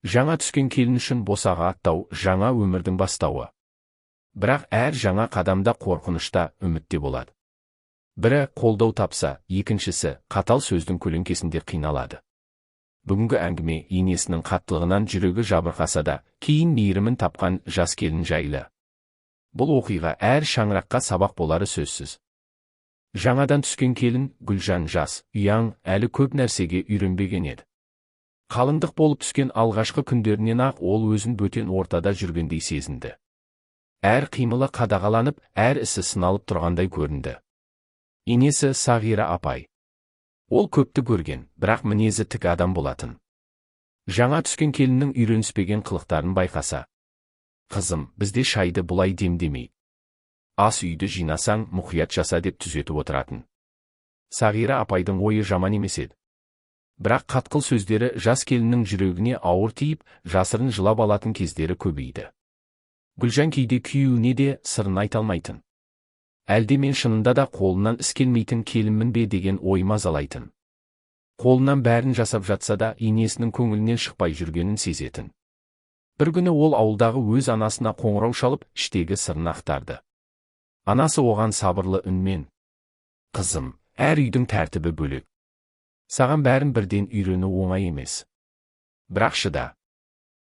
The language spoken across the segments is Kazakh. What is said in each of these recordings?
Жаңа түскен келін үшін босаға аттау жаңа өмірдің бастауы. Бірақ әр жаңа қадамда қорқынышта, үмітте болады. Бірі қолдау тапса, екіншісі қатал сөздің көлеңкесінде қиналады. Бүгінгі әңгіме енесінің қаттылығынан жүрегі жабырқаса да, кейін мейірімін тапқан жас келін жайлы. Бұл оқиға әр шаңыраққа сабақ болары сөзсіз. Жаңадан түскен келін Гүлжан жас, ұяң, әлі көп нәрсеге үйренбеген еді. Қалыңдық болып түскен алғашқы күндерінен ақ ол өзін бөтен ортада жүргендей сезінді. Әр қимылы қадағаланып, әр ісі сыналып тұрғандай көрінді. Енесі Сағира апай. Ол көпті көрген, бірақ мінезі тік адам болатын. Жаңа түскен келіннің үйреніспеген қылықтарын байқаса: «Қызым, бізде шайды бұлай демдемей. Ас үйді жинасаң, мұқият жаса» деп түзетіп отыратын. Сағира апайдың ойы жаман емес еді. Бірақ қатқыл сөздері жас келіннің жүрегіне ауыр тиіп, жасырын жылап алатын кездері көбейді. Гүлжан кейде күйеуіне де сырын айта алмайтын. Әлде мен шынында да қолынан іс келмейтін келінмін бе деген ой мазалайтын. Қолынан бәрін жасап жатса да енесінің көңілінен шықпай жүргенін сезетін. Бір күні ол ауылдағы өз анасына қоңырау шалып, іштегі сырын ақтарды. Анасы оған сабырлы үнмен: «Қызым, әр үйдің тәртібі бөлек. Саған бәрін бірден үйрену оңай емес. Бірақ шыда.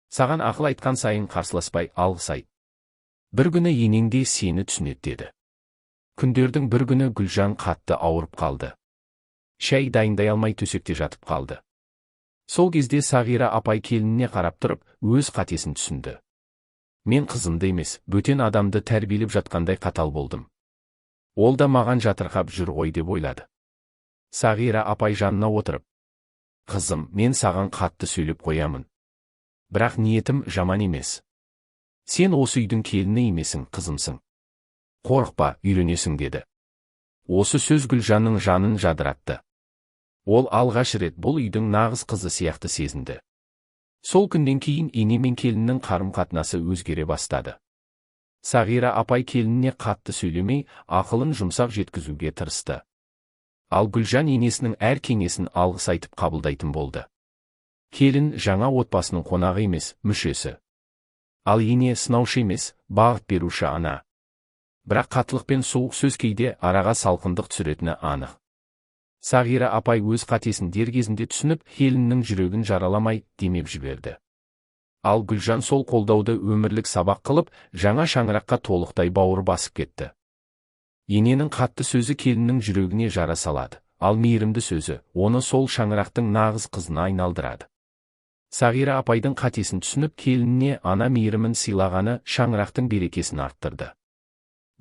Саған ақыл айтқан сайын қарсыласпай алғыс айт. Бір күні енең де сені түсінеді» деді. Күндердің бір күні Гүлжан қатты ауырып қалды. Шай дайындай алмай төсекте жатып қалды. Сол кезде Сағира апай келініне қарап тұрып, өз қатесін түсінді. «Мен қызымды емес, бөтен адамды тәрбиелеп жатқандай қатал болдым. Ол да маған жатырқап жүр ғой» деп ойлады. Сағира апай жанына отырып: «Қызым, мен саған қатты сөйлеп қоямын. Бірақ ниетім жаман емес. Сен осы үйдің келіні емесің, қызымсың. Қорықпа, үйренесің» деді. Осы сөз Гүлжанның жанын жадыратты. Ол алғаш рет бұл үйдің нағыз қызы сияқты сезінді. Сол күннен кейін ене мен келіннің қарым-қатынасы өзгере бастады. Сағира апай келініне қатты сөйлемей, ақылын жұмсақ жеткізуге тырысты. Ал Гүлжан енесінің әр кеңесін алғыс айтып қабылдайтын болды. Келін жаңа отбасының қонағы емес, мүшесі. Ал ене сынаушы емес, бағыт беруші ана. Бірақ қатылық пен суық сөз кейде араға салқындық түсіретіні анық. Сағира апай өз қатесін дер кезінде түсініп, келіннің жүрегін жараламай демеп жіберді. Ал Гүлжан сол қолдауды өмірлік сабақ қылып, жаңа шаңыраққа толықтай бауыр басып кетті. Ененің қатты сөзі келіннің жүрегіне жара салады, ал мейірімді сөзі оны сол шаңырақтың нағыз қызына айналдырады. Сағира апайдың қатесін түсініп, келініне ана мейірімін сыйлағаны шаңырақтың берекесін арттырды.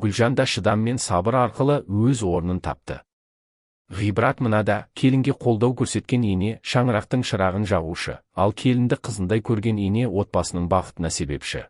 Гүлжан да шыдам мен сабыр арқылы өз орнын тапты. Ғибрат мынада: келінге қолдау көрсеткен ене шаңырақтың шырағын жағушы, ал келінді қызындай көрген ене отбасының бақытына себепші.